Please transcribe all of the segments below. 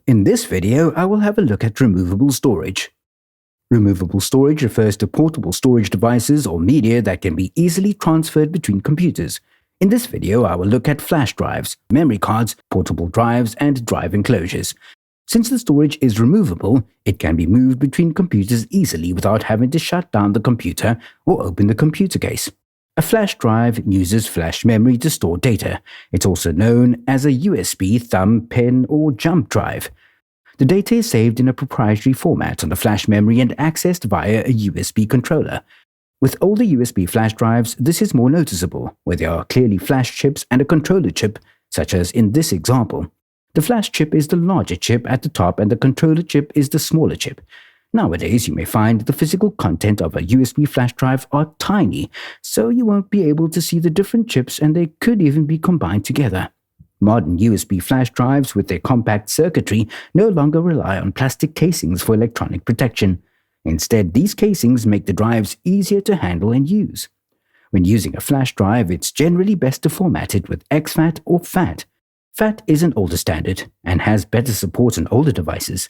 In this video, I will have a look at removable storage. Removable storage refers to portable storage devices or media that can be easily transferred between computers. In this video, I will look at flash drives, memory cards, portable drives, and drive enclosures. Since the storage is removable, it can be moved between computers easily without having to shut down the computer or open the computer case. A flash drive uses flash memory to store data. It's also known as a USB, thumb, pen, or jump drive. The data is saved in a proprietary format on the flash memory and accessed via a USB controller. With older USB flash drives, this is more noticeable, where there are clearly flash chips and a controller chip, such as in this example. The flash chip is the larger chip at the top and the controller chip is the smaller chip. Nowadays, you may find the physical content of a USB flash drive are tiny, so you won't be able to see the different chips and they could even be combined together. Modern USB flash drives with their compact circuitry no longer rely on plastic casings for electronic protection. Instead, these casings make the drives easier to handle and use. When using a flash drive, it's generally best to format it with exFAT or FAT. FAT is an older standard and has better support on older devices.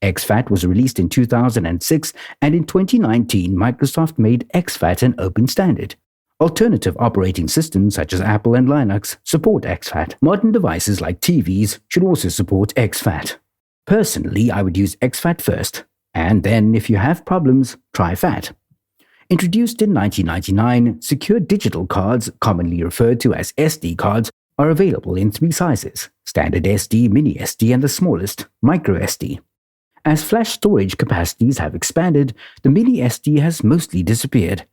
exFAT was released in 2006, and in 2019, Microsoft made exFAT an open standard. Alternative operating systems such as Apple and Linux support exFAT. Modern devices like TVs should also support exFAT. Personally, I would use exFAT first, and then if you have problems, try FAT. Introduced in 1999, secure digital cards, commonly referred to as SD cards, are available in 3 sizes: standard SD, mini SD, and the smallest, micro SD. As flash storage capacities have expanded, the mini SD has mostly disappeared.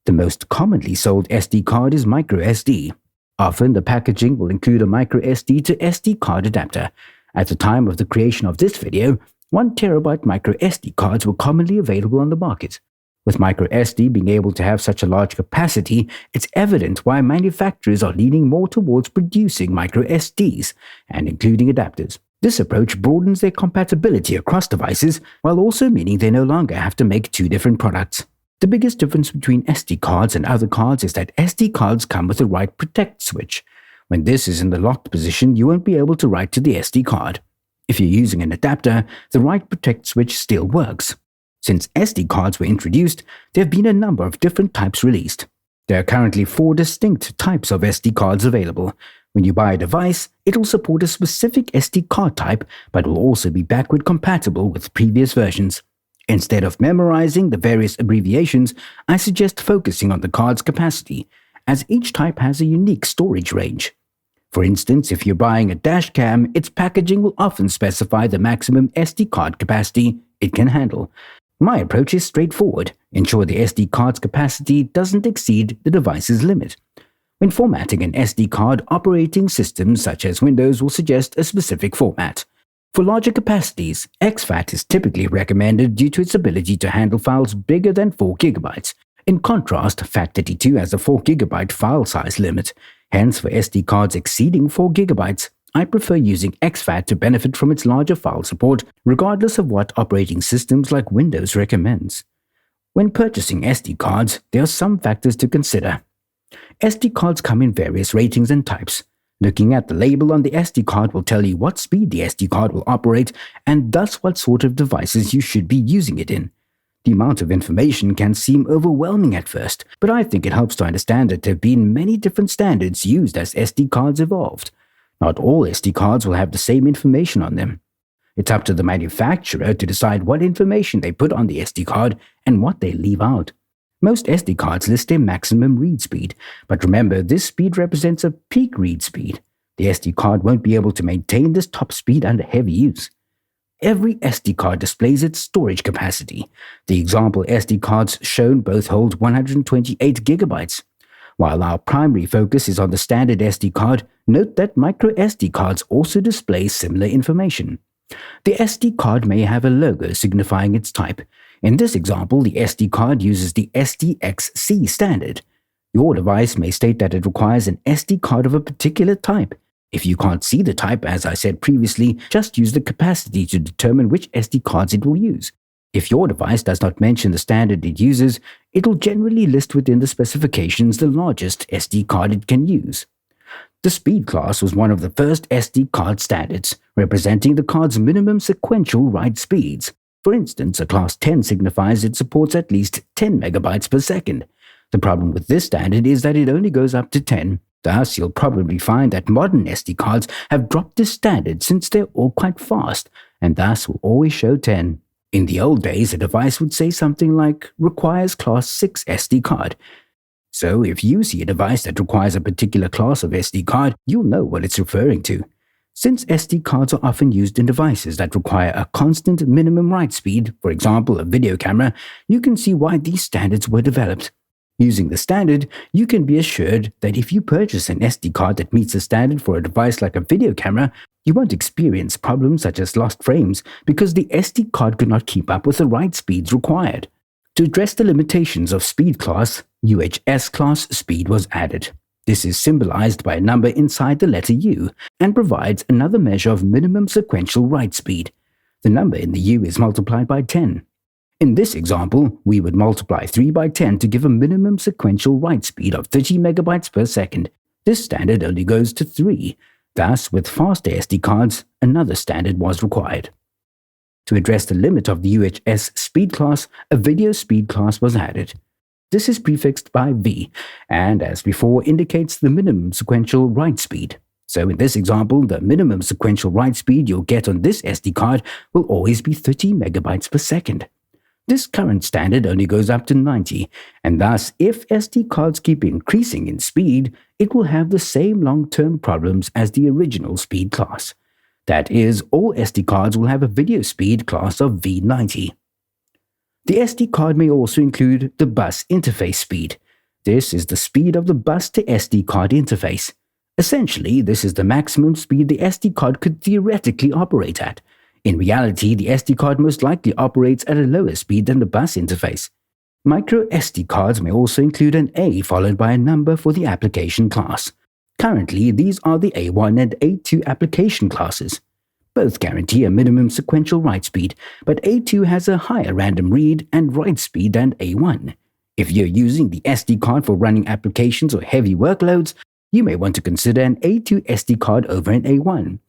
The most commonly sold SD card is micro SD. Often, the packaging will include a micro SD to SD card adapter. At the time of the creation of this video, 1 terabyte micro SD cards were commonly available on the market. With micro SD being able to have such a large capacity, it's evident why manufacturers are leaning more towards producing micro SDs and including adapters. This approach broadens their compatibility across devices, while also meaning they no longer have to make 2 different products. The biggest difference between SD cards and other cards is that SD cards come with a write protect switch. When this is in the locked position, you won't be able to write to the SD card. If you're using an adapter, the write protect switch still works. Since SD cards were introduced, there have been a number of different types released. There are currently 4 distinct types of SD cards available. When you buy a device, it will support a specific SD card type, but will also be backward compatible with previous versions. Instead of memorizing the various abbreviations, I suggest focusing on the card's capacity, as each type has a unique storage range. For instance, if you're buying a dash cam, its packaging will often specify the maximum SD card capacity it can handle. My approach is straightforward: ensure the SD card's capacity doesn't exceed the device's limit. When formatting an SD card, operating systems such as Windows will suggest a specific format. For larger capacities, exFAT is typically recommended due to its ability to handle files bigger than 4 GB. In contrast, FAT32 has a 4 GB file size limit. Hence, for SD cards exceeding 4 GB, I prefer using exFAT to benefit from its larger file support, regardless of what operating systems like Windows recommends. When purchasing SD cards, there are some factors to consider. SD cards come in various ratings and types. Looking at the label on the SD card will tell you what speed the SD card will operate and thus what sort of devices you should be using it in. The amount of information can seem overwhelming at first, but I think it helps to understand that there have been many different standards used as SD cards evolved. Not all SD cards will have the same information on them. It's up to the manufacturer to decide what information they put on the SD card and what they leave out. Most SD cards list their maximum read speed, but remember, this speed represents a peak read speed. The SD card won't be able to maintain this top speed under heavy use. Every SD card displays its storage capacity. The example SD cards shown both hold 128 GB. While our primary focus is on the standard SD card, note that micro SD cards also display similar information. The SD card may have a logo signifying its type. In this example, the SD card uses the SDXC standard. Your device may state that it requires an SD card of a particular type. If you can't see the type, as I said previously, just use the capacity to determine which SD cards it will use. If your device does not mention the standard it uses, it will generally list within the specifications the largest SD card it can use. The speed class was one of the first SD card standards, representing the card's minimum sequential write speeds. For instance, a class 10 signifies it supports at least 10 megabytes per second. The problem with this standard is that it only goes up to 10. Thus, you'll probably find that modern SD cards have dropped this standard since they're all quite fast, and thus will always show 10. In the old days, a device would say something like, requires class 6 SD card. So if you see a device that requires a particular class of SD card, you'll know what it's referring to. Since SD cards are often used in devices that require a constant minimum write speed, for example a video camera, you can see why these standards were developed. Using the standard, you can be assured that if you purchase an SD card that meets the standard for a device like a video camera, you won't experience problems such as lost frames because the SD card could not keep up with the write speeds required. To address the limitations of speed class, UHS class speed was added. This is symbolized by a number inside the letter U and provides another measure of minimum sequential write speed. The number in the U is multiplied by 10. In this example, we would multiply 3 by 10 to give a minimum sequential write speed of 30 megabytes per second. This standard only goes to 3. Thus, with faster SD cards, another standard was required. To address the limit of the UHS speed class, a video speed class was added. This is prefixed by V, and as before indicates the minimum sequential write speed. So in this example, the minimum sequential write speed you'll get on this SD card will always be 30 megabytes per second. This current standard only goes up to 90, and thus if SD cards keep increasing in speed, it will have the same long-term problems as the original speed class. That is, all SD cards will have a video speed class of V90. The SD card may also include the bus interface speed. This is the speed of the bus to SD card interface. Essentially, this is the maximum speed the SD card could theoretically operate at. In reality, the SD card most likely operates at a lower speed than the bus interface. Micro SD cards may also include an A followed by a number for the application class. Currently, these are the A1 and A2 application classes. Both guarantee a minimum sequential write speed, but A2 has a higher random read and write speed than A1. If you're using the SD card for running applications or heavy workloads, you may want to consider an A2 SD card over an A1.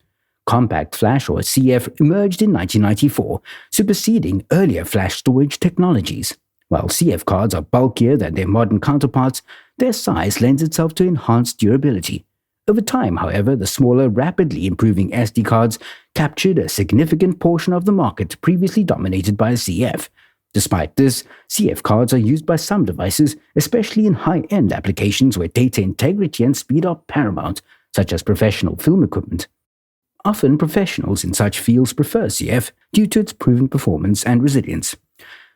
Compact Flash or CF emerged in 1994, superseding earlier flash storage technologies. While CF cards are bulkier than their modern counterparts, their size lends itself to enhanced durability. Over time, however, the smaller, rapidly improving SD cards captured a significant portion of the market previously dominated by CF. Despite this, CF cards are used by some devices, especially in high-end applications where data integrity and speed are paramount, such as professional film equipment. Often, professionals in such fields prefer CF due to its proven performance and resilience.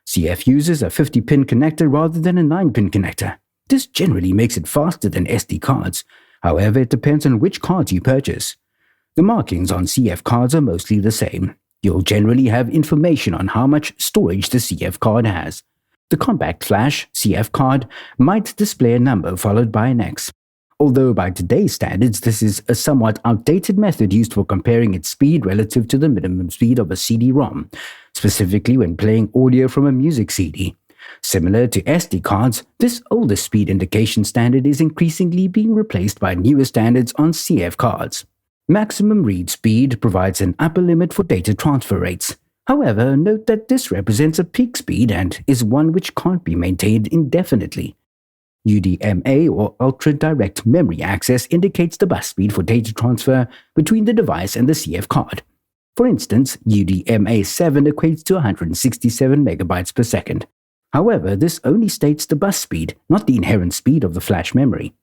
CF uses a 50-pin connector rather than a 9-pin connector. This generally makes it faster than SD cards. However, it depends on which cards you purchase. The markings on CF cards are mostly the same. You'll generally have information on how much storage the CF card has. The Compact Flash CF card might display a number followed by an X. Although by today's standards, this is a somewhat outdated method used for comparing its speed relative to the minimum speed of a CD-ROM, specifically when playing audio from a music CD. Similar to SD cards, this older speed indication standard is increasingly being replaced by newer standards on CF cards. Maximum read speed provides an upper limit for data transfer rates. However, note that this represents a peak speed and is one which can't be maintained indefinitely. UDMA or Ultra Direct Memory Access indicates the bus speed for data transfer between the device and the CF card. For instance, UDMA 7 equates to 167 megabytes per second. However, this only states the bus speed, not the inherent speed of the flash memory.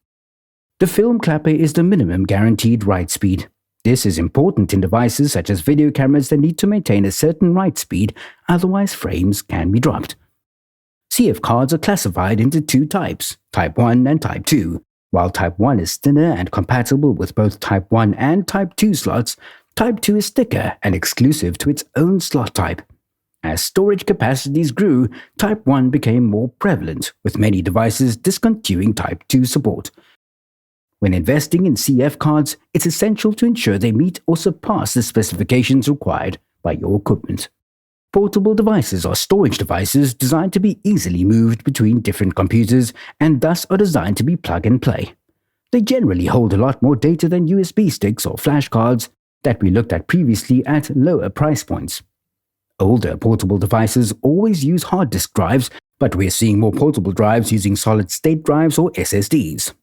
The film clapper is the minimum guaranteed write speed. This is important in devices such as video cameras that need to maintain a certain write speed, otherwise frames can be dropped. CF cards are classified into two types, Type 1 and Type 2. While Type 1 is thinner and compatible with both Type 1 and Type 2 slots, Type 2 is thicker and exclusive to its own slot type. As storage capacities grew, Type 1 became more prevalent, with many devices discontinuing Type 2 support. When investing in CF cards, it's essential to ensure they meet or surpass the specifications required by your equipment. Portable devices are storage devices designed to be easily moved between different computers and thus are designed to be plug and play. They generally hold a lot more data than USB sticks or flash cards that we looked at previously at lower price points. Older portable devices always use hard disk drives, but we're seeing more portable drives using solid-state drives or SSDs.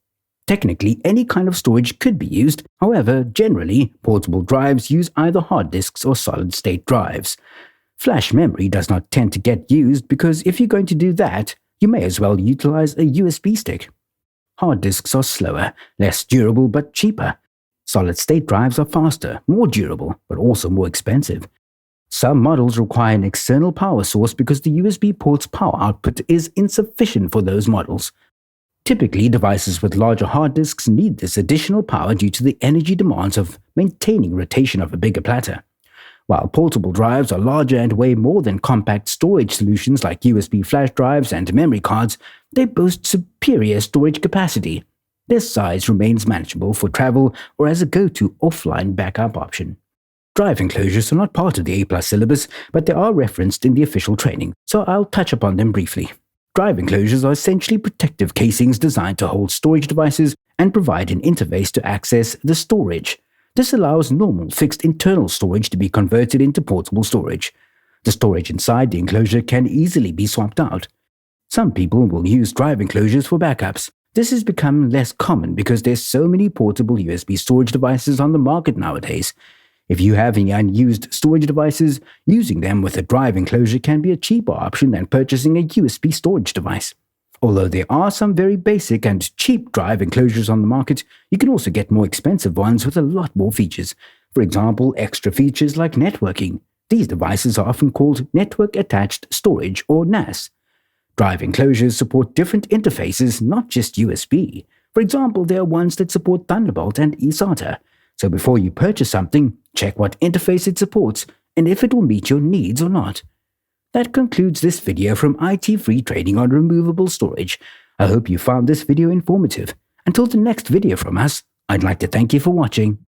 Technically, any kind of storage could be used, however, generally, portable drives use either hard disks or solid-state drives. Flash memory does not tend to get used because if you're going to do that, you may as well utilize a USB stick. Hard disks are slower, less durable but cheaper. Solid-state drives are faster, more durable, but also more expensive. Some models require an external power source because the USB port's power output is insufficient for those models. Typically, devices with larger hard disks need this additional power due to the energy demands of maintaining rotation of a bigger platter. While portable drives are larger and weigh more than compact storage solutions like USB flash drives and memory cards, they boast superior storage capacity. Their size remains manageable for travel or as a go-to offline backup option. Drive enclosures are not part of the A+ syllabus, but they are referenced in the official training, so I'll touch upon them briefly. Drive enclosures are essentially protective casings designed to hold storage devices and provide an interface to access the storage. This allows normal fixed internal storage to be converted into portable storage. The storage inside the enclosure can easily be swapped out. Some people will use drive enclosures for backups. This has become less common because there's so many portable USB storage devices on the market nowadays. If you have any unused storage devices, using them with a drive enclosure can be a cheaper option than purchasing a USB storage device. Although there are some very basic and cheap drive enclosures on the market, you can also get more expensive ones with a lot more features. For example, extra features like networking. These devices are often called Network Attached Storage or NAS. Drive enclosures support different interfaces, not just USB. For example, there are ones that support Thunderbolt and eSATA. So before you purchase something, check what interface it supports and if it will meet your needs or not. That concludes this video from IT Free Trading on removable storage. I hope you found this video informative. Until the next video from us, I'd like to thank you for watching.